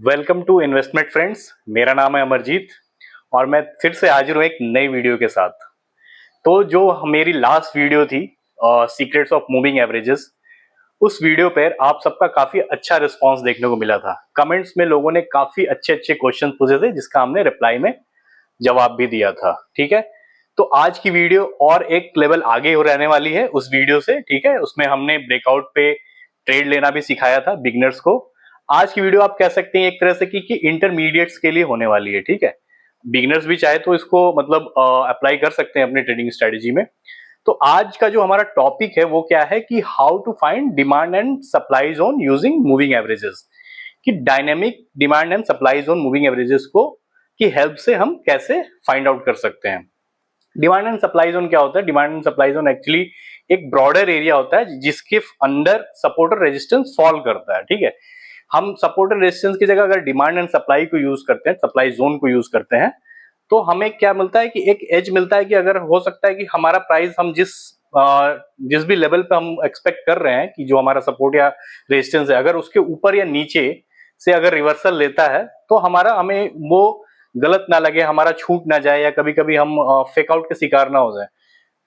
Welcome to investment friends. मेरा नाम है अमरजीत और मैं फिर से हाजिर हूँ एक नई वीडियो के साथ। तो जो मेरी लास्ट वीडियो थी सीक्रेट्स ऑफ मूविंग एवरेजेस, उस वीडियो पर आप सबका काफी अच्छा रिस्पांस देखने को मिला था। कमेंट्स में लोगों ने काफी अच्छे अच्छे क्वेश्चन पूछे थे जिसका हमने रिप्लाई में जवाब भी दिया था। ठीक है, तो आज की वीडियो और एक लेवल आगे हो रहने वाली है उस वीडियो से। ठीक है, उसमें हमने ब्रेकआउट पे ट्रेड लेना भी सिखाया था बिगनर्स को। आज की वीडियो आप कह सकते हैं एक तरह से कि इंटरमीडिएट्स के लिए होने वाली है। ठीक है, बिगनर्स भी चाहे तो इसको मतलब अप्लाई कर सकते हैं अपनी ट्रेडिंग स्ट्रेटेजी में। तो आज का जो हमारा टॉपिक है वो क्या है कि how to find demand and supply zone using moving averages, कि dynamic demand and supply zone moving averages को की हेल्प से हम कैसे फाइंड आउट कर सकते हैं। डिमांड एंड सप्लाई जोन क्या होता है? Demand and supply zone actually एक ब्रॉडर एरिया होता है जिसके अंदर सपोर्ट और रेजिस्टेंस फॉल करता है। ठीक है, हम सपोर्ट और रेजिस्टेंस की जगह अगर डिमांड एंड सप्लाई को यूज करते हैं, सप्लाई जोन को यूज करते हैं, तो हमें क्या मिलता है कि एक एज मिलता है कि अगर हो सकता है कि हमारा प्राइस हम जिस भी लेवल पे हम एक्सपेक्ट कर रहे हैं कि जो हमारा सपोर्ट या रेजिस्टेंस है, अगर उसके ऊपर या नीचे से अगर रिवर्सल लेता है तो हमें वो गलत ना लगे, हमारा छूट ना जाए या कभी कभी हम फेक आउट के शिकार ना हो जाए।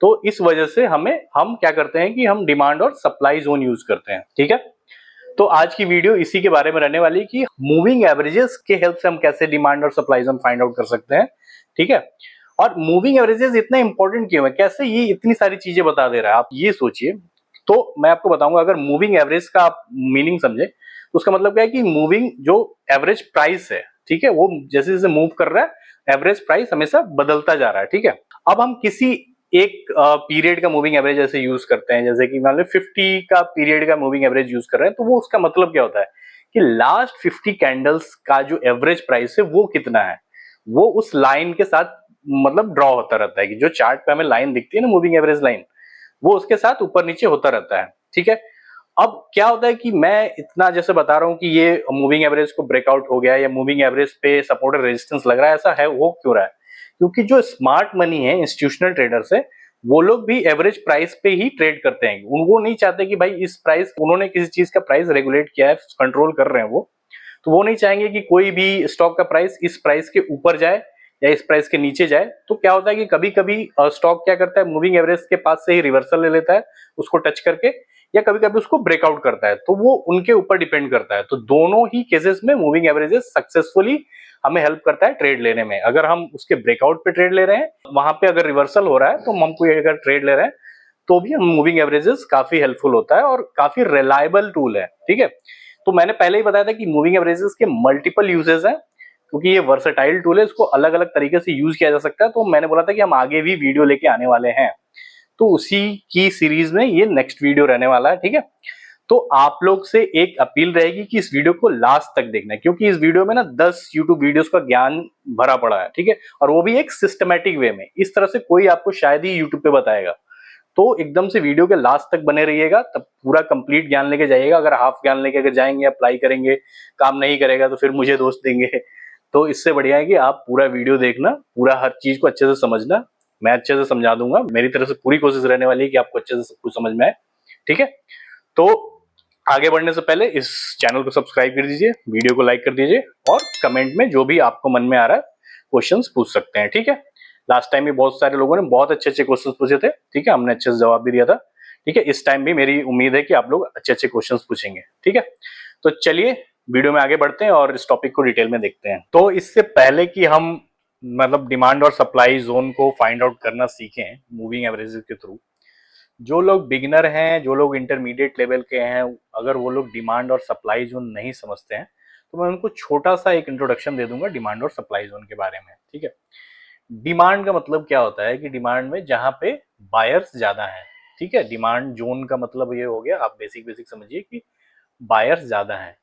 तो इस वजह से हम क्या करते हैं कि हम डिमांड और सप्लाई जोन यूज करते हैं। ठीक है, तो आज की वीडियो इसी के बारे में रहने वाली है कि मूविंग एवरेजेस के हेल्प से हम कैसे डिमांड और सप्लाई जोन फाइंड आउट कर सकते हैं। ठीक है, और मूविंग एवरेजेस इतना इंपॉर्टेंट क्यों है, कैसे ये इतनी सारी चीजें बता दे रहा है, आप ये सोचिए। तो मैं आपको बताऊंगा, अगर मूविंग एवरेज का आप मीनिंग समझे तो उसका मतलब क्या है कि मूविंग जो एवरेज प्राइस है, ठीक है, वो जैसे जैसे मूव कर रहा है एवरेज प्राइस हमेशा बदलता जा रहा है। ठीक है, अब हम किसी एक पीरियड का मूविंग एवरेज ऐसे यूज करते हैं, जैसे कि मान लो 50 का पीरियड का मूविंग एवरेज यूज कर रहे हैं, तो वो उसका मतलब क्या होता है कि लास्ट 50 कैंडल्स का जो एवरेज प्राइस है वो कितना है, वो उस लाइन के साथ मतलब ड्रॉ होता रहता है। कि जो चार्ट पे हमें लाइन दिखती है ना, मूविंग एवरेज लाइन, वो उसके साथ ऊपर नीचे होता रहता है। ठीक है, अब क्या होता है कि मैं इतना जैसे बता रहा हूं कि ये मूविंग एवरेज को ब्रेकआउट हो गया या मूविंग एवरेज पे सपोर्ट और रेजिस्टेंस लग रहा है, ऐसा है वो क्यों रहा है? क्योंकि जो स्मार्ट मनी है, इंस्टीट्यूशनल ट्रेडर्स है, वो लोग भी एवरेज प्राइस पे ही ट्रेड करते हैं। वो नहीं चाहते कि भाई इस प्राइस, उन्होंने किसी चीज का प्राइस रेगुलेट किया है, कंट्रोल कर रहे हैं वो, तो वो नहीं चाहेंगे कि कोई भी स्टॉक का प्राइस इस प्राइस के ऊपर जाए या इस प्राइस के नीचे जाए। तो क्या होता है कि कभी कभी स्टॉक क्या करता है, मूविंग एवरेज के पास से ही रिवर्सल ले लेता है उसको टच करके, या कभी कभी उसको ब्रेकआउट करता है। तो वो उनके ऊपर डिपेंड करता है। तो दोनों ही केसेस में मूविंग एवरेजेस सक्सेसफुली हमें हेल्प करता है ट्रेड लेने में। अगर हम उसके ब्रेकआउट पे ट्रेड ले रहे हैं, वहां पे अगर रिवर्सल हो रहा है तो हम कोई अगर ट्रेड ले रहे हैं तो भी हम मूविंग एवरेजेस काफी हेल्पफुल होता है और काफी रिलायबल टूल है। ठीक है, तो मैंने पहले ही बताया था कि मूविंग एवरेजेस के मल्टीपल यूजेस हैं, क्योंकि ये वर्सेटाइल टूल है, इसको अलग अलग तरीके से यूज किया जा सकता है। तो मैंने बोला था कि हम आगे भी वीडियो लेके आने वाले हैं, तो उसी की सीरीज में ये नेक्स्ट वीडियो रहने वाला है। ठीक है, तो आप लोग से एक अपील रहेगी कि इस वीडियो को लास्ट तक देखना है, क्योंकि इस वीडियो में ना 10 यूट्यूब वीडियोस का ज्ञान भरा पड़ा है। ठीक है, और वो भी एक सिस्टमेटिक वे में, इस तरह से कोई आपको शायद ही यूट्यूब पे बताएगा। तो एकदम से वीडियो के लास्ट तक बने रहिएगा, तब पूरा कंप्लीट ज्ञान लेके जाइएगा। अगर हाफ ज्ञान लेके अगर जाएंगे, अप्लाई करेंगे, काम नहीं करेगा तो फिर मुझे दोष देंगे। तो इससे बढ़िया है कि आप पूरा वीडियो देखना, पूरा हर चीज को अच्छे से समझना। मैं अच्छे से समझा दूंगा, मेरी तरफ से पूरी कोशिश रहने वाली है कि आपको अच्छे से सब कुछ समझ में आए। ठीक है, तो आगे बढ़ने से पहले इस चैनल को सब्सक्राइब कर दीजिए, वीडियो को लाइक कर दीजिए और कमेंट में जो भी आपको मन में आ रहा है क्वेश्चंस पूछ सकते हैं। ठीक है, लास्ट टाइम भी बहुत सारे लोगों ने बहुत अच्छे अच्छे क्वेश्चंस पूछे थे। ठीक है, हमने अच्छे से जवाब भी दिया था। ठीक है, इस टाइम भी मेरी उम्मीद है कि आप लोग अच्छे अच्छे क्वेश्चंस पूछेंगे। ठीक है, तो चलिए वीडियो में आगे बढ़ते हैं और इस टॉपिक को डिटेल में देखते हैं। तो इससे पहले कि हम मतलब डिमांड और सप्लाई जोन को फाइंड आउट करना सीखें मूविंग एवरेजेस के थ्रू, जो लोग बिगिनर हैं, जो लोग इंटरमीडिएट लेवल के हैं, अगर वो लोग डिमांड और सप्लाई जोन नहीं समझते हैं तो मैं उनको छोटा सा एक इंट्रोडक्शन दे दूंगा डिमांड और सप्लाई जोन के बारे में। ठीक है, डिमांड का मतलब क्या होता है कि डिमांड में जहां पे बायर्स ज्यादा हैं। ठीक है, डिमांड जोन का मतलब ये हो गया, आप बेसिक बेसिक समझिए कि बायर्स ज्यादा हैं,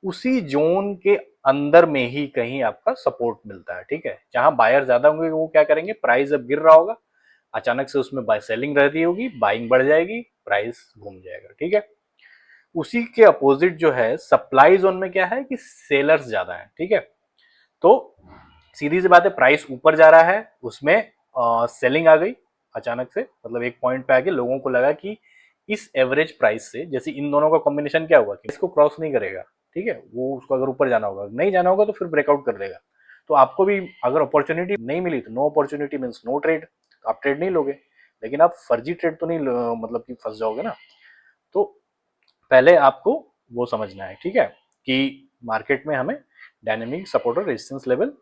उसी जोन के अंदर में ही कहीं आपका सपोर्ट मिलता है। ठीक है, जहां बायर ज्यादा होंगे वो क्या करेंगे, प्राइस अब गिर रहा होगा, अचानक से उसमें बाय सेलिंग रहती होगी, बाइंग बढ़ जाएगी, प्राइस घूम जाएगा। ठीक है, उसी के अपोजिट जो है सप्लाई जोन में क्या है कि सेलर्स ज्यादा है। ठीक है, तो सीधी सी बात है, प्राइस ऊपर जा रहा है, उसमें सेलिंग आ गई अचानक से, मतलब एक पॉइंट पे आके लोगों को लगा कि इस एवरेज प्राइस से, जैसे इन दोनों का कॉम्बिनेशन क्या हुआ कि इसको क्रॉस नहीं करेगा, ठीक है, वो उसको अगर ऊपर जाना होगा, नहीं जाना होगा तो फिर ब्रेकआउट कर देगा। तो आपको भी अगर अपॉर्चुनिटी नहीं मिली तो no opportunity means no trade, आप ट्रेड नहीं लोगे। लेकिन आप फर्जी ट्रेड तो नहीं मतलब कि फंस जाओगे ना। तो पहले आपको वो समझना है, ठीक है, कि मार्केट में हमें डायनेमिक सपोर्ट और रेजिस्टेंस लेवल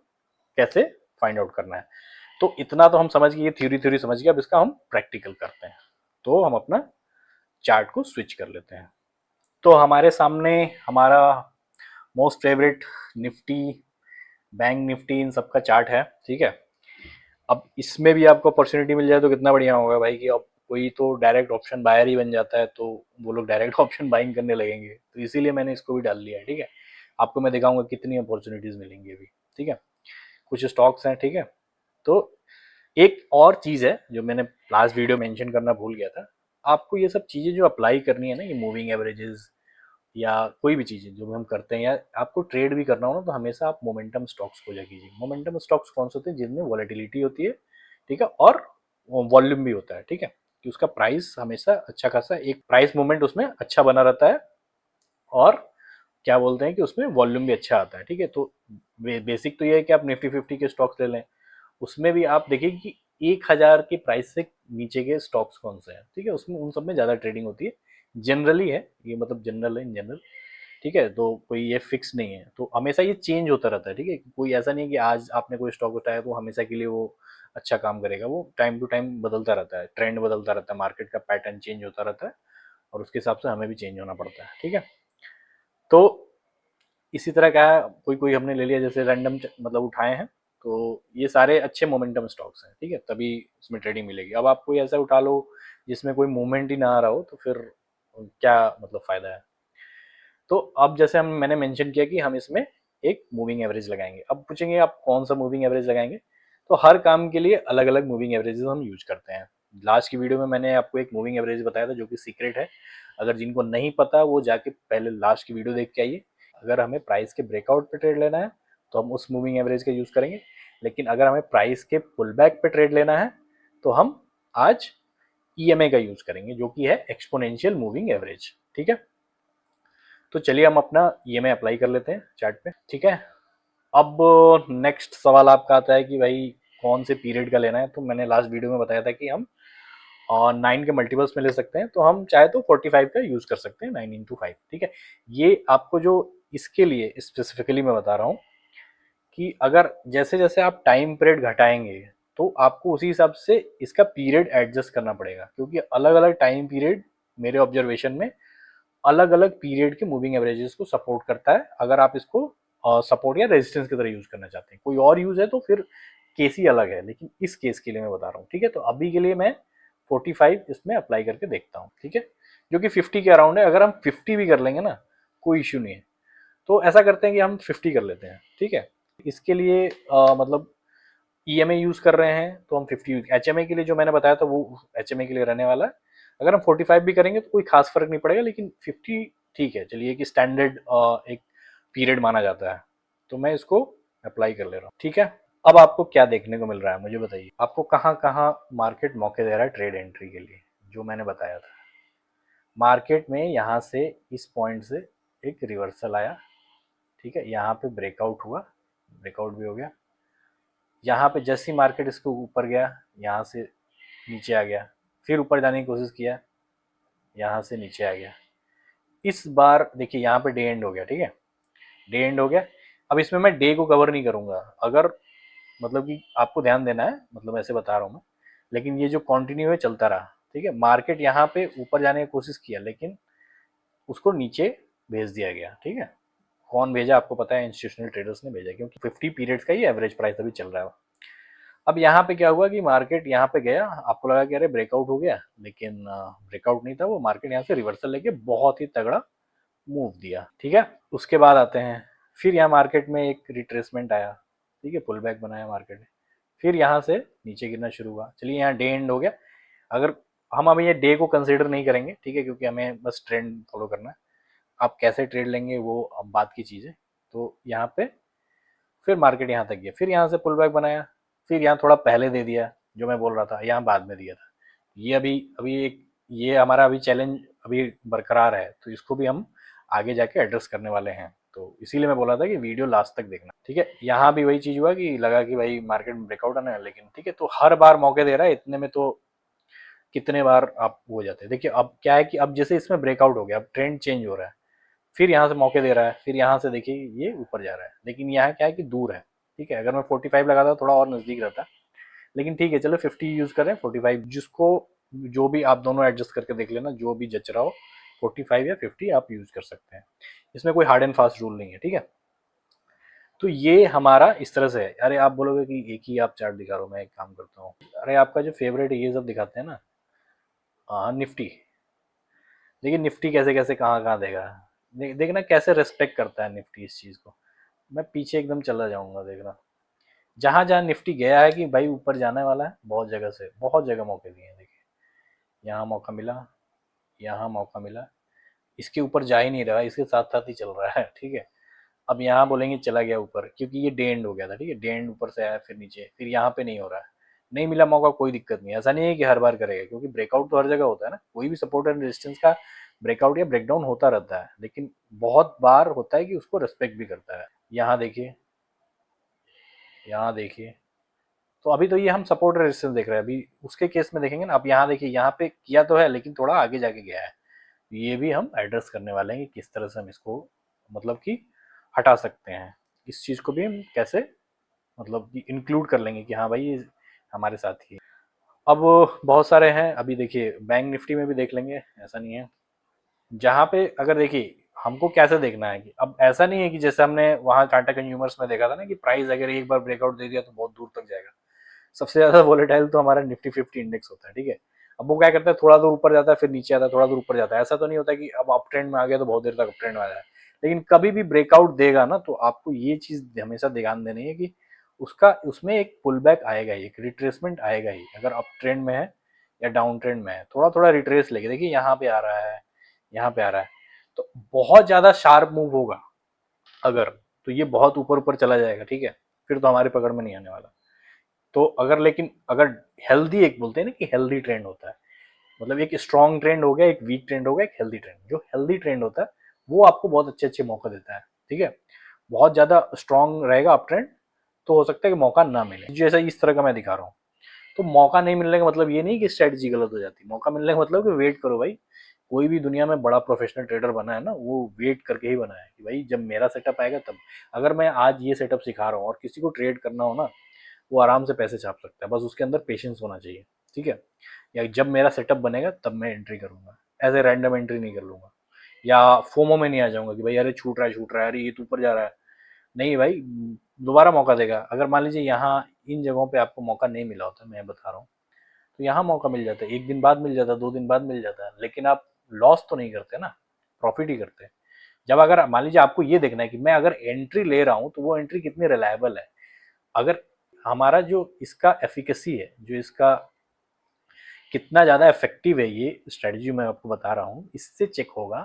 कैसे फाइंड आउट करना है। तो इतना तो हम समझ गए, ये थ्योरी थ्योरी समझ गए, अब इसका हम प्रैक्टिकल करते हैं। तो हम अपना चार्ट को स्विच कर लेते हैं। तो हमारे सामने हमारा most favourite Nifty, bank Nifty, इन सबका चार्ट है, ठीक है। अब इसमें भी आपको अपॉर्चुनिटी मिल जाए तो कितना बढ़िया होगा भाई, कि अब कोई तो डायरेक्ट ऑप्शन बायर ही बन जाता है, तो वो लोग डायरेक्ट ऑप्शन बाइंग करने लगेंगे, तो इसीलिए मैंने इसको भी डाल लिया है, ठीक है। आपको मैं दिखाऊंगा कितनी अपॉर्चुनिटीज मिलेंगी अभी, ठीक है। कुछ स्टॉक्स हैं, ठीक है। तो एक और चीज है जो मैंने लास्ट वीडियो मेंशन करना भूल गया था, आपको ये सब चीजें जो अप्लाई करनी है ना, ये मूविंग एवरेजेस या कोई भी चीजें जो भी हम करते हैं, या आपको ट्रेड भी करना हो ना, तो हमेशा आप मोमेंटम स्टॉक्स को कीजिए। मोमेंटम स्टॉक्स कौन से होते हैं, जिनमें वॉलेटिलिटी होती है, ठीक है, और वॉल्यूम भी होता है, ठीक है, कि उसका प्राइस हमेशा अच्छा खासा एक प्राइस मूवमेंट उसमें अच्छा बना रहता है, और क्या बोलते हैं कि उसमें वॉल्यूम भी अच्छा आता है, ठीक है। तो बेसिक तो ये है कि आप निफ्टी 50 के स्टॉक्स ले लें, उसमें भी आप देखिए कि 1000 की प्राइस से नीचे के स्टॉक्स कौन से हैं, ठीक है, उसमें उन सब में ज़्यादा ट्रेडिंग होती है। जनरली है ये, मतलब जनरल है, इन जनरल, ठीक है। तो कोई ये फिक्स नहीं है, तो हमेशा ये चेंज होता रहता है, ठीक है। कोई ऐसा नहीं है कि आज आपने कोई स्टॉक उठाया तो हमेशा के लिए वो अच्छा काम करेगा, वो टाइम टू टाइम बदलता रहता है, ट्रेंड बदलता रहता है, मार्केट का पैटर्न चेंज होता रहता है, और उसके हिसाब से हमें भी चेंज होना पड़ता है, ठीक है। तो इसी तरह का है, कोई कोई हमने ले लिया जैसे रैंडम मतलब उठाए हैं, तो ये सारे अच्छे मोमेंटम स्टॉक्स हैं, ठीक है, तभी इसमें ट्रेडिंग मिलेगी। अब आप कोई ऐसा उठा लो जिसमें कोई मूवमेंट ही ना आ रहा हो, तो फिर क्या मतलब फायदा है। तो अब जैसे हम मैंने मेंशन किया कि हम इसमें एक मूविंग एवरेज लगाएंगे। अब पूछेंगे आप कौन सा मूविंग एवरेज लगाएंगे, तो हर काम के लिए अलग अलग मूविंग एवरेजेस हम यूज करते हैं। लास्ट की वीडियो में मैंने आपको एक मूविंग एवरेज बताया था जो कि सीक्रेट है, अगर जिनको नहीं पता वो जाके पहले लास्ट की वीडियो देख के आइए। अगर हमें प्राइस के ब्रेकआउट पे ट्रेड लेना है तो हम उस मूविंग एवरेज का यूज करेंगे, लेकिन अगर हमें प्राइस के पुल बैक पे ट्रेड लेना है तो हम आज ईएमए का यूज करेंगे, जो कि है एक्सपोनेंशियल मूविंग एवरेज, ठीक है। तो चलिए हम अपना ईएमआई अप्लाई कर लेते हैं चार्ट पे, ठीक है। अब नेक्स्ट सवाल आपका आता है कि भाई कौन से पीरियड का लेना है, तो मैंने लास्ट वीडियो में बताया था कि हम 9 के मल्टीपल्स में ले सकते हैं, तो हम चाहे तो 45 का यूज कर सकते हैं, 9 into 5, ठीक है। ये आपको जो इसके लिए स्पेसिफिकली मैं बता रहा हूँ कि अगर जैसे जैसे आप टाइम पीरियड घटाएंगे तो आपको उसी हिसाब से इसका पीरियड एडजस्ट करना पड़ेगा, क्योंकि अलग अलग टाइम पीरियड मेरे ऑब्जर्वेशन में अलग अलग पीरियड के मूविंग एवरेजेस को सपोर्ट करता है। अगर आप इसको सपोर्ट या रेजिस्टेंस की तरह यूज करना चाहते हैं, कोई और यूज है तो फिर केस ही अलग है, लेकिन इस केस के लिए मैं बता रहा हूँ, ठीक है। तो अभी के लिए मैं 45 इसमें अप्लाई करके देखता हूँ, ठीक है, जो कि 50 के अराउंड है। अगर हम 50 भी कर लेंगे ना, कोई इश्यू नहीं है। तो ऐसा करते हैं कि हम 50 कर लेते हैं, ठीक है। इसके लिए मतलब ईएमआई यूज कर रहे हैं तो हम 50 यूज, एचएमआई के लिए जो मैंने बताया था वो एचएमआई के लिए रहने वाला है। अगर हम 45 भी करेंगे तो कोई खास फर्क नहीं पड़ेगा, लेकिन 50 ठीक है, चलिए कि स्टैंडर्ड एक पीरियड माना जाता है, तो मैं इसको अप्लाई कर ले रहा हूँ, ठीक है। अब आपको क्या देखने को मिल रहा है मुझे बताइए, आपको कहाँ कहाँ मार्केट मौके दे रहा है ट्रेड एंट्री के लिए, जो मैंने बताया था। मार्केट में यहाँ से इस पॉइंट से एक रिवर्सल आया, ठीक है, यहाँ पे ब्रेकआउट हुआ, ब्रेकआउट भी हो गया। यहाँ पे जैसे ही मार्केट इसको ऊपर गया, यहाँ से नीचे आ गया, फिर ऊपर जाने की कोशिश किया, यहाँ से नीचे आ गया। इस बार देखिए यहाँ पे डे एंड हो गया, ठीक है, डे एंड हो गया। अब इसमें मैं डे को कवर नहीं करूंगा, अगर मतलब कि आपको ध्यान देना है, मतलब ऐसे बता रहा हूँ मैं, लेकिन ये जो कंटिन्यू है चलता रहा, ठीक है। मार्केट यहाँ पे ऊपर जाने की कोशिश किया, लेकिन उसको नीचे भेज दिया गया, ठीक है। कौन भेजा आपको पता है, इंस्टीट्यूशनल ट्रेडर्स ने भेजा, क्योंकि 50 पीरियड्स का ही एवरेज प्राइस अभी चल रहा है। अब यहाँ पे क्या हुआ कि मार्केट यहाँ पे गया, आपको लगा कि अरे ब्रेकआउट हो गया, लेकिन ब्रेकआउट नहीं था, वो मार्केट यहाँ से रिवर्सल लेके बहुत ही तगड़ा मूव दिया, ठीक है। उसके बाद आते हैं, फिर यहाँ मार्केट में एक रिट्रेसमेंट आया, ठीक है, पुल बैक बनाया मार्केट ने, फिर यहाँ से नीचे गिरना शुरू हुआ। चलिए यहाँ डे एंड हो गया, अगर हम अभी ये डे को कंसिडर नहीं करेंगे, ठीक है, क्योंकि हमें बस ट्रेंड फॉलो करना है। आप कैसे ट्रेड लेंगे वो अब बात की चीज़ है। तो यहाँ पे फिर मार्केट यहाँ तक गया, फिर यहाँ से पुल बैक बनाया, फिर यहाँ थोड़ा पहले दे दिया, जो मैं बोल रहा था यहाँ बाद में दिया था। ये अभी अभी एक ये हमारा अभी चैलेंज अभी बरकरार है, तो इसको भी हम आगे जाके एड्रेस करने वाले हैं। तो इसीलिए मैं बोला था कि वीडियो लास्ट तक देखना, ठीक है। यहाँ भी वही चीज हुआ कि लगा कि भाई मार्केट में ब्रेकआउट आना है, लेकिन ठीक है, तो हर बार मौके दे रहा है, इतने में तो कितने बार आप हो जाते हैं। देखिए अब क्या है कि अब जैसे इसमें ब्रेकआउट हो गया, अब ट्रेंड चेंज हो रहा है, फिर यहाँ से मौके दे रहा है, फिर यहाँ से देखिए ये ऊपर जा रहा है, लेकिन यहाँ क्या है कि दूर है, ठीक है। अगर मैं 45 लगाता थोड़ा और नजदीक रहता, लेकिन ठीक है चलो 50 यूज करें, 45 जिसको जो भी आप दोनों एडजस्ट करके देख लेना, जो भी जच रहा हो 45 या 50 आप यूज कर सकते हैं, इसमें कोई हार्ड एंड फास्ट रूल नहीं है, ठीक है। तो ये हमारा इस तरह से है। अरे आप बोलोगे कि एक ही आप चार्ट दिखा रहे हो, मैं एक काम करता हूँ, अरे आपका जो फेवरेट ये सब दिखाते हैं ना, हाँ निफ्टी, देखिए निफ्टी कैसे कैसे कहाँ कहाँ देगा, देखना कैसे रेस्पेक्ट करता है निफ्टी इस चीज को। मैं पीछे एकदम चला जाऊंगा, देखना जहां जहां निफ्टी गया है कि भाई ऊपर जाने वाला है, बहुत जगह से बहुत जगह मौके दिए हैं, देखिए यहाँ मौका मिला, यहाँ मौका मिला, इसके ऊपर जा ही नहीं रहा, इसके साथ साथ ही चल रहा है, ठीक है। अब यहाँ बोलेंगे चला गया ऊपर, क्योंकि ये डे एंड हो गया था, ठीक है, डे एंड ऊपर से आया फिर नीचे, फिर यहाँ पे नहीं हो रहा है, नहीं मिला मौका, कोई दिक्कत नहीं, ऐसा नहीं है कि हर बार करेगा, क्योंकि ब्रेकआउट तो हर जगह होता है ना, कोई भी सपोर्ट एंड रेजिस्टेंस का ब्रेकआउट या ब्रेकडाउन होता रहता है, लेकिन बहुत बार होता है कि उसको रेस्पेक्ट भी करता है। यहाँ देखिए, यहाँ देखिए, तो अभी तो ये हम सपोर्ट रेजिस्टेंस देख रहे हैं, अभी उसके केस में देखेंगे ना। अब यहाँ देखिए, यहाँ पे किया तो है, लेकिन थोड़ा आगे जाके गया है, ये भी हम एड्रेस करने वाले हैं कि किस तरह से हम इसको मतलब कि हटा सकते हैं, इस चीज को भी हम कैसे मतलब कि इंक्लूड कर लेंगे कि हाँ भाई ये हमारे साथ ही है। अब बहुत सारे हैं, अभी देखिए बैंक निफ्टी में भी देख लेंगे, ऐसा नहीं है। जहाँ पे अगर देखिए हमको कैसे देखना है कि अब ऐसा नहीं है कि जैसे हमने वहाँ टाटा कंज्यूमर्स में देखा था ना कि प्राइस अगर एक बार ब्रेकआउट दे दिया तो बहुत दूर तक जाएगा। सबसे ज्यादा वोलेटाइल तो हमारा निफ्टी 50 इंडेक्स होता है, ठीक है। अब वो क्या करता है, थोड़ा दूर ऊपर जाता है फिर नीचे आता है, थोड़ा दूर ऊपर जाता है, ऐसा तो नहीं होता कि अब अप ट्रेंड में आ गया तो बहुत देर तक अप ट्रेंड में आ जाए, लेकिन कभी भी ब्रेकआउट देगा ना तो आपको ये चीज हमेशा ध्यान देनी है कि उसका उसमें एक पुल बैक आएगा ही, एक रिट्रेसमेंट आएगा ही, अगर अप ट्रेंड में है या डाउन ट्रेंड में है, थोड़ा थोड़ा रिट्रेस लेके देखिए, यहाँ पे आ रहा है, यहाँ पे आ रहा है, तो बहुत ज्यादा शार्प मूव होगा अगर, तो ये बहुत ऊपर ऊपर चला जाएगा, ठीक है, फिर तो हमारी पकड़ में नहीं आने वाला। तो अगर लेकिन अगर हेल्दी, एक बोलते हैं ना कि हेल्दी ट्रेंड होता है, मतलब एक स्ट्रॉन्ग ट्रेंड हो गया, एक वीक ट्रेंड हो गया, एक हेल्दी ट्रेंड, जो हेल्दी ट्रेंड होता है वो आपको बहुत अच्छे अच्छे मौका देता है, ठीक है। बहुत ज्यादा स्ट्रॉन्ग रहेगा अप ट्रेंड तो हो सकता है कि मौका ना मिले, जैसा इस तरह का मैं दिखा रहा हूँ। तो मौका नहीं मिलने का मतलब ये नहीं कि स्ट्रेटजी गलत हो जाती, मौका मिलने का मतलब कि वेट करो भाई। कोई भी दुनिया में बड़ा प्रोफेशनल ट्रेडर बना है ना, वो वेट करके ही बना है कि भाई जब मेरा सेटअप आएगा तब। अगर मैं आज ये सेटअप सिखा रहा हूँ और किसी को ट्रेड करना हो ना, वो आराम से पैसे छाप सकता है, बस उसके अंदर पेशेंस होना चाहिए, ठीक है। या जब मेरा सेटअप बनेगा तब मैं एंट्री करूंगा, एज ए रैंडम एंट्री नहीं कर लूंगा, या फोमो में नहीं आ जाऊंगा कि भाई अरे छूट रहा है, अरे ये तो ऊपर जा रहा है। नहीं भाई, दोबारा मौका देगा। अगर मान लीजिए यहाँ इन जगहों पे आपको मौका नहीं मिला होता, मैं बता रहा हूँ, तो यहाँ मौका मिल जाता है, एक दिन बाद मिल जाता है, 2 दिन बाद मिल जाता है, लेकिन आप लॉस तो नहीं करते ना, प्रॉफिट ही करते हैं। जब अगर मान लीजिए आपको ये देखना है कि मैं अगर एंट्री ले रहा हूँ तो वो एंट्री कितनी रिलायबल है, अगर हमारा जो इसका एफिकेसी है, जो इसका कितना ज़्यादा इफेक्टिव है, ये स्ट्रेटजी मैं आपको बता रहा हूँ, इससे चेक होगा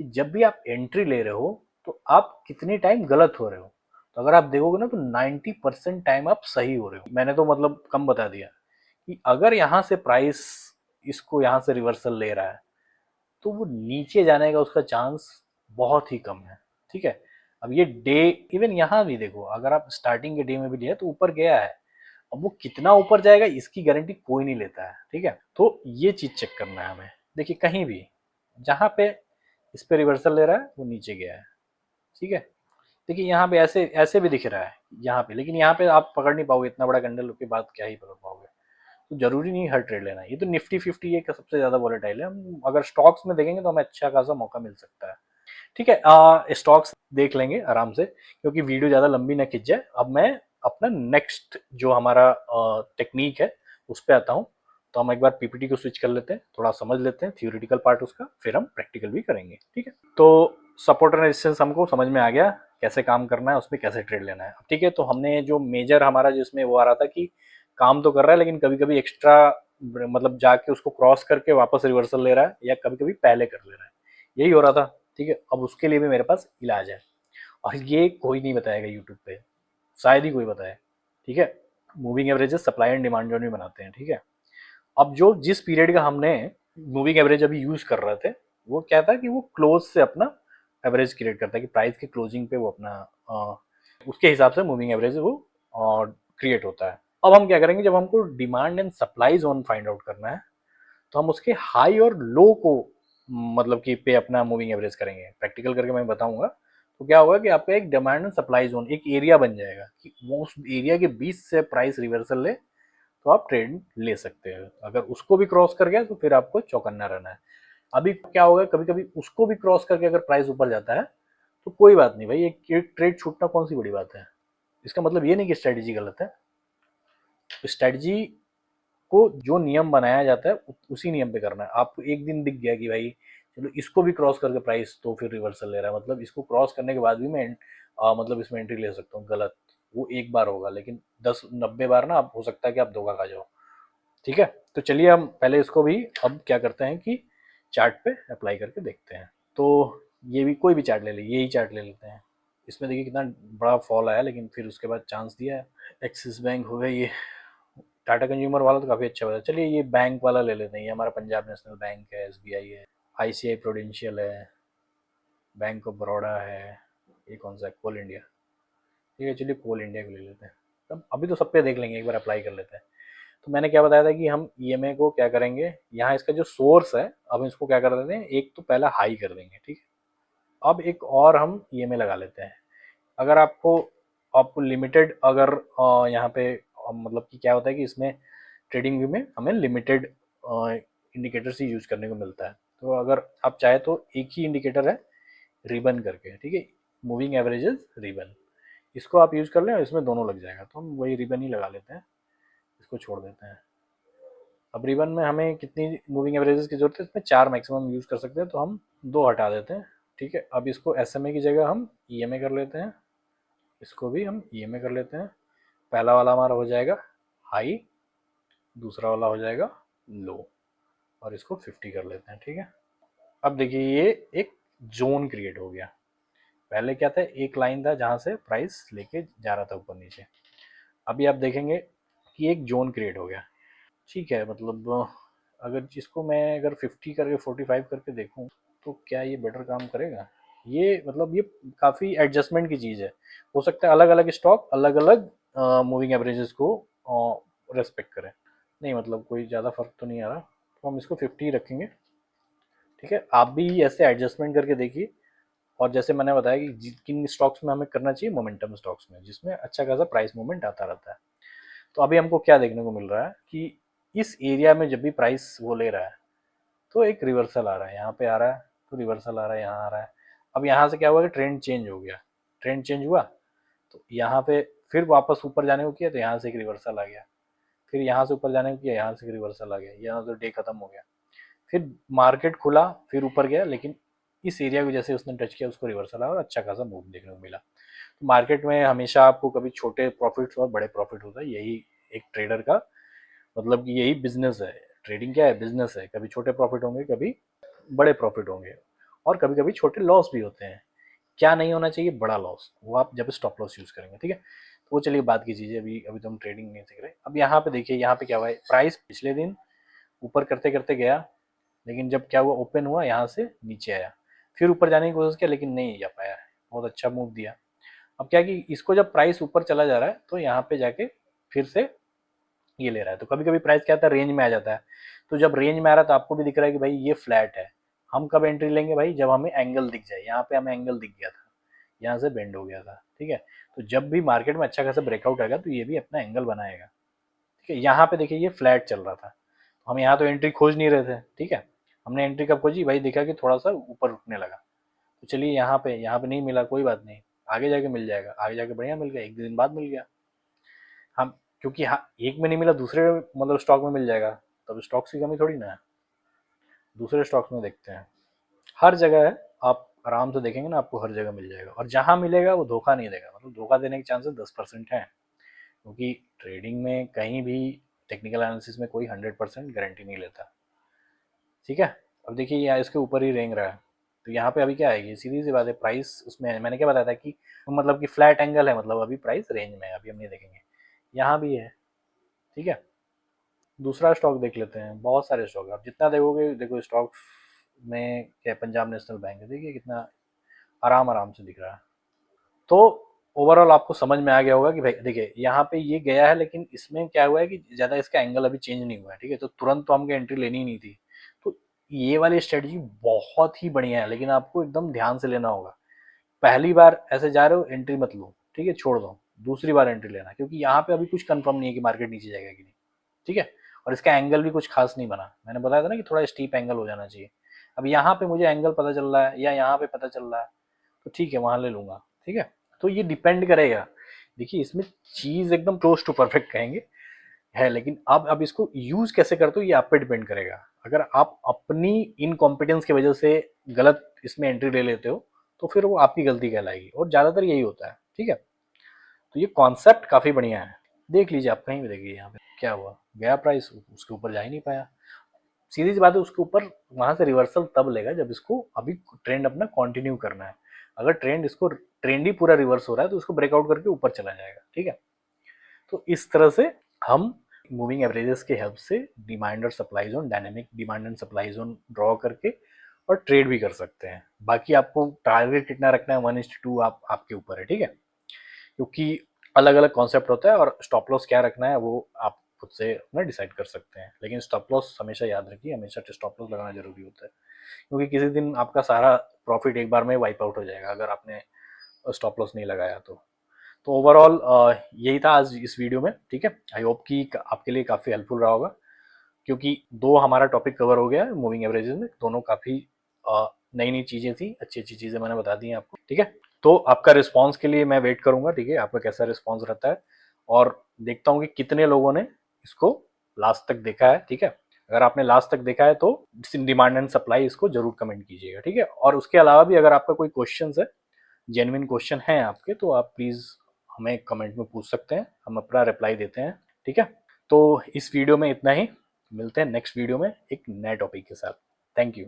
कि जब भी आप एंट्री ले रहे हो तो आप कितने टाइम गलत हो रहे हो। तो अगर आप देखोगे ना तो 90% टाइम आप सही हो रहे हो। मैंने तो मतलब कम बता दिया कि अगर यहाँ से प्राइस इसको यहाँ से रिवर्सल ले रहा है तो वो नीचे जाने का उसका चांस बहुत ही कम है, ठीक है। अब ये डे, इवन यहाँ भी देखो, अगर आप स्टार्टिंग के डे में भी लिया तो ऊपर गया है, अब वो कितना ऊपर जाएगा इसकी गारंटी कोई नहीं लेता है, ठीक है। तो ये चीज चेक करना है हमें। देखिए कहीं भी जहां पे इस पे रिवर्सल ले रहा है वो नीचे गया है, ठीक है। देखिए यहाँ पे ऐसे ऐसे भी दिख रहा है यहाँ पे, लेकिन यहाँ पे आप पकड़ नहीं पाओगे, इतना बड़ा कैंडल के बाद क्या ही पकड़ पाओगे। तो जरूरी नहीं हर ट्रेड लेना है। ये तो निफ्टी 50 ये सबसे ज्यादा वॉलेटाइल है, हम अगर स्टॉक्स में देखेंगे तो हमें अच्छा खासा मौका मिल सकता है, ठीक है। स्टॉक्स देख लेंगे आराम से, क्योंकि वीडियो ज़्यादा लंबी ना खिंच जाए। अब मैं अपना नेक्स्ट जो हमारा टेक्निक है उस पर आता हूँ। तो हम एक बार पीपीटी को स्विच कर लेते हैं, थोड़ा समझ लेते हैं थियोरेटिकल पार्ट उसका, फिर हम प्रैक्टिकल भी करेंगे, ठीक है। तो सपोर्ट एंड रेजिस्टेंस हमको समझ में आ गया, कैसे काम करना है, उसमें कैसे ट्रेड लेना है, ठीक है। तो हमने जो मेजर हमारा जिसमें वो आ रहा था कि काम तो कर रहा है लेकिन कभी कभी एक्स्ट्रा मतलब जाके उसको क्रॉस करके वापस रिवर्सल ले रहा है, या कभी कभी पहले कर ले रहा है, यही हो रहा था, ठीक है। अब उसके लिए भी मेरे पास इलाज है, और ये कोई नहीं बताएगा यूट्यूब पे, शायद ही कोई बताए, ठीक है। Moving averages supply and demand zone भी बनाते हैं, ठीक है। अब जो जिस पीरियड का हमने मूविंग एवरेज अभी यूज कर रहे थे, वो क्या था कि वो क्लोज से अपना एवरेज क्रिएट करता है कि प्राइस के क्लोजिंग पे वो अपना उसके हिसाब से मूविंग एवरेज वो क्रिएट होता है। अब हम क्या करेंगे, जब हमको demand and supply zone find out करना है तो हम उसके हाई और लो को मतलब कि पे अपना मूविंग एवरेज करेंगे। प्रैक्टिकल करके मैं बताऊंगा। तो क्या होगा कि आपका एक डिमांड एंड सप्लाई जोन, एक एरिया बन जाएगा कि वो उस एरिया के बीच से प्राइस रिवर्सल ले तो आप ट्रेड ले सकते हैं। अगर उसको भी क्रॉस कर गया तो फिर आपको चौकन्ना रहना है। अभी क्या होगा, कभी कभी उसको भी क्रॉस करके अगर प्राइस ऊपर जाता है तो कोई बात नहीं भाई, एक ट्रेड छूटना कौन सी बड़ी बात है। इसका मतलब ये नहीं कि स्ट्रेटेजी गलत है। स्ट्रेटजी को जो नियम बनाया जाता है उसी नियम पे करना है। आपको एक दिन दिख गया कि भाई चलो इसको भी क्रॉस करके प्राइस तो फिर रिवर्सल ले रहा है, मतलब इसको क्रॉस करने के बाद भी मैं मतलब इसमें एंट्री ले सकता हूँ, गलत। वो एक बार होगा, लेकिन 10-90 बार ना आप हो सकता है कि आप धोखा खा जाओ। ठीक है, तो चलिए हम पहले इसको भी अब क्या करते हैं कि चार्ट पे अप्लाई करके देखते हैं। तो ये भी कोई भी चार्ट ले ले, यही चार्ट ले लेते हैं। इसमें देखिए कितना बड़ा फॉल आया, लेकिन फिर उसके बाद चांस दिया है। एक्सिस बैंक हो गया, ये टाटा कंज्यूमर वाला तो काफ़ी अच्छा बता। चलिए ये बैंक वाला ले लेते हैं। ये हमारा पंजाब नेशनल बैंक है, एसबीआई है, आईसीआई प्रूडेंशियल है, बैंक ऑफ बड़ौदा है, ये कौन सा है, कोल इंडिया। ठीक है, चलिए कोल इंडिया को ले लेते हैं। तब अभी तो सब पे देख लेंगे, एक बार अप्लाई कर लेते हैं। तो मैंने क्या बताया था कि हम ईएमए को क्या करेंगे, यहाँ इसका जो सोर्स है अब इसको क्या कर देते हैं, एक तो पहला हाई कर देंगे। ठीक है, अब एक और हम ईएमए लगा लेते हैं। अगर आपको आपको लिमिटेड अगर यहाँ पे मतलब कि क्या होता है कि इसमें ट्रेडिंग व्यू में हमें लिमिटेड इंडिकेटर्स ही यूज करने को मिलता है। तो अगर आप चाहे तो एक ही इंडिकेटर है रिबन करके, ठीक है, मूविंग एवरेजेस रिबन, इसको आप यूज कर लें और इसमें दोनों लग जाएगा। तो हम वही रिबन ही लगा लेते हैं, इसको छोड़ देते हैं। अब रिबन में हमें कितनी मूविंग एवरेजेस की जरूरत है, इसमें 4 मैक्सिमम यूज कर सकते हैं, तो हम 2 हटा देते हैं। ठीक है, अब इसको एसएमए की जगह हम ईएमए कर लेते हैं, इसको भी हम ईएमए कर लेते हैं। पहला वाला हमारा हो जाएगा हाई, दूसरा वाला हो जाएगा लो, और इसको 50 कर लेते हैं। ठीक है, अब देखिए ये एक जोन क्रिएट हो गया। पहले क्या था, एक लाइन था जहां से प्राइस लेके जा रहा था ऊपर नीचे। अभी आप देखेंगे कि एक जोन क्रिएट हो गया। ठीक है, मतलब अगर इसको मैं अगर 50 करके 45 करके देखूं तो क्या ये बेटर काम करेगा। ये मतलब ये काफ़ी एडजस्टमेंट की चीज़ है। हो सकता है अलग अलग स्टॉक अलग अलग मूविंग एवरेजेस को रेस्पेक्ट करें। नहीं मतलब कोई ज़्यादा फर्क तो नहीं आ रहा, तो हम इसको 50 रखेंगे। ठीक है, आप भी ऐसे एडजस्टमेंट करके देखिए। और जैसे मैंने बताया कि किन स्टॉक्स में हमें करना चाहिए, मोमेंटम स्टॉक्स में जिसमें अच्छा खासा प्राइस मूवमेंट आता रहता है। तो अभी हमको क्या देखने को मिल रहा है कि इस एरिया में जब भी प्राइस वो ले रहा है तो एक रिवर्सल आ रहा है, यहाँ पे आ रहा है तो रिवर्सल आ रहा है, यहाँ आ रहा है। अब यहाँ से क्या हुआ कि ट्रेंड चेंज हो गया, ट्रेंड चेंज हुआ तो यहाँ पे फिर वापस ऊपर जाने को किया तो यहाँ से एक रिवर्सल आ गया, फिर यहाँ से ऊपर जाने को किया, यहाँ से एक रिवर्सल आ गया, यहाँ तो डे खत्म हो गया। फिर मार्केट खुला, फिर ऊपर गया, लेकिन इस एरिया को जैसे उसने टच किया उसको रिवर्सल आया और अच्छा खासा मूव देखने को मिला। तो मार्केट में हमेशा आपको कभी छोटे प्रॉफिट्स और बड़े प्रॉफिट होता है, यही एक ट्रेडर का मतलब कि यही बिजनेस है। ट्रेडिंग क्या है, बिजनेस है। कभी छोटे प्रॉफिट होंगे, कभी बड़े प्रॉफिट होंगे, और कभी कभी छोटे लॉस भी होते हैं। क्या नहीं होना चाहिए, बड़ा लॉस, वो आप जब स्टॉप लॉस यूज करेंगे। ठीक है, तो वो चलिए बात की चीज़ें, अभी अभी तो हम ट्रेडिंग नहीं सीख रहे। अब यहाँ पे देखिए, यहाँ पे क्या हुआ है, प्राइस पिछले दिन ऊपर करते करते गया, लेकिन जब क्या हुआ, ओपन हुआ यहाँ से नीचे आया, फिर ऊपर जाने की कोशिश किया लेकिन नहीं जा पाया, बहुत अच्छा मूव दिया। अब क्या कि इसको जब प्राइस ऊपर चला जा रहा है तो यहाँ पे जाके फिर से ये ले रहा है। तो कभी कभी प्राइस क्या आता है, रेंज में आ जाता है। तो जब रेंज में आ रहा है तो आपको भी दिख रहा है कि भाई ये फ्लैट है। हम कब एंट्री लेंगे भाई, जब हमें एंगल दिख जाए। यहाँ पे हमें एंगल दिख गया था, यहाँ से बेंड हो गया था। ठीक है, तो जब भी मार्केट में अच्छा खासा ब्रेकआउट आएगा तो ये भी अपना एंगल बनाएगा। ठीक है, यहाँ पे देखिए ये फ्लैट चल रहा था, हम यहाँ तो एंट्री खोज नहीं रहे थे। ठीक है, हमने एंट्री कब खोजी भाई, देखा कि थोड़ा सा ऊपर रुकने लगा, तो चलिए यहाँ पे नहीं मिला, कोई बात नहीं, आगे जाके मिल जाएगा। आगे जाके बढ़िया मिल गया, एक दिन बाद मिल गया। हम क्योंकि हाँ एक में नहीं मिला, दूसरे मतलब स्टॉक में मिल जाएगा, तब स्टॉक्स की कमी थोड़ी ना है। दूसरे स्टॉक्स में देखते हैं, हर जगह है, आप आराम से देखेंगे ना, आपको हर जगह मिल जाएगा। और जहाँ मिलेगा वो धोखा नहीं देगा, मतलब धोखा देने के चांसेस 10% हैं। क्योंकि ट्रेडिंग में कहीं भी टेक्निकल एनालिसिस में कोई 100% गारंटी नहीं लेता। ठीक है, अब देखिए यहाँ इसके ऊपर ही रेंग रहा है, तो यहाँ पे अभी क्या आएगी, सीधी सी बात है, प्राइस उसमें मैंने क्या बताया था कि मतलब कि फ्लैट एंगल है, मतलब अभी प्राइस रेंज में है, अभी हम नहीं देखेंगे, यहाँ भी है। ठीक है, दूसरा स्टॉक देख लेते हैं। बहुत सारे स्टॉक, आप जितना देखोगे, देखो स्टॉक्स में क्या, पंजाब नेशनल बैंक है, देखिए कितना आराम आराम से दिख रहा है। तो ओवरऑल आपको समझ में आ गया होगा कि भाई देखिए यहाँ पे ये गया है, लेकिन इसमें क्या हुआ है कि ज़्यादा इसका एंगल अभी चेंज नहीं हुआ है, ठीक है। तो तुरंत तो हमको एंट्री लेनी ही नहीं थी। तो ये वाली स्ट्रेटजी बहुत ही बढ़िया है, लेकिन आपको एकदम ध्यान से लेना होगा। पहली बार ऐसे जा रहे हो, एंट्री मत लो, ठीक है, छोड़ दो। दूसरी बार एंट्री लेना, क्योंकि यहाँ पे अभी कुछ कंफर्म नहीं है कि मार्केट नीचे जाएगा कि नहीं, ठीक है। और इसका एंगल भी कुछ खास नहीं बना, मैंने बताया था ना कि थोड़ा स्टीप एंगल हो जाना चाहिए। अब यहाँ पे मुझे एंगल पता चल रहा है या यहाँ पे पता चल रहा है, तो ठीक है, वहां ले लूंगा, ठीक है। तो ये डिपेंड करेगा। देखिए इसमें चीज एकदम क्लोज टू परफेक्ट कहेंगे है, लेकिन आप अब इसको यूज कैसे करते हो ये आप पे डिपेंड करेगा। अगर आप अपनी इनकॉम्पिटेंस की वजह से गलत इसमें एंट्री ले लेते हो, तो फिर वो आपकी गलती कहलाएगी, और ज्यादातर यही होता है, ठीक है। तो ये कॉन्सेप्ट काफी बढ़िया है। देख लीजिए, आप कहीं भी देखिए, यहाँ पे क्या हुआ, गया प्राइस, उसके ऊपर जा ही नहीं पाया। सीधी सी बात है, उसके ऊपर वहां से रिवर्सल तब लेगा जब इसको अभी ट्रेंड अपना कंटिन्यू करना है। अगर ट्रेंड ही पूरा रिवर्स हो रहा है तो उसको ब्रेकआउट करके ऊपर चला जाएगा, ठीक है। तो इस तरह से हम मूविंग एवरेजेस के हेल्प से डिमांड और supply zone, dynamic demand and supply zone draw करके और ट्रेड भी कर सकते हैं। बाकी आपको टारगेट कितना रखना है 1:2 आपके ऊपर है, ठीक है। क्योंकि अलग अलग कॉन्सेप्ट होता है, और स्टॉप लॉस क्या रखना है वो आप खुद से अपना डिसाइड कर सकते हैं। लेकिन स्टॉप लॉस हमेशा याद रखिए, हमेशा स्टॉप लॉस लगाना जरूरी होता है, क्योंकि किसी दिन आपका सारा प्रॉफिट एक बार में वाइप आउट हो जाएगा अगर आपने स्टॉप लॉस नहीं लगाया तो ओवरऑल यही था आज इस वीडियो में, ठीक है। आई होप कि आपके लिए काफ़ी हेल्पफुल रहा होगा, क्योंकि दो हमारा टॉपिक कवर हो गया है मूविंग एवरेजेस में। दोनों काफ़ी नई नई चीज़ें थी, अच्छी अच्छी चीज़ें मैंने बता दी हैं आपको, ठीक है। तो आपका रिस्पॉन्स के लिए मैं वेट करूंगा, ठीक है, आपका कैसा रिस्पॉन्स रहता है, और देखता हूँ कि कितने लोगों ने इसको लास्ट तक देखा है, ठीक है। अगर आपने लास्ट तक देखा है तो डिमांड एंड सप्लाई इसको जरूर कमेंट कीजिएगा, ठीक है। और उसके अलावा भी अगर आपका कोई क्वेश्चन है, जेन्युइन क्वेश्चन है आपके, तो आप प्लीज़ हमें कमेंट में पूछ सकते हैं, हम अपना रिप्लाई देते हैं, ठीक है। तो इस वीडियो में इतना ही, मिलते हैं नेक्स्ट वीडियो में एक नए टॉपिक के साथ। Thank you.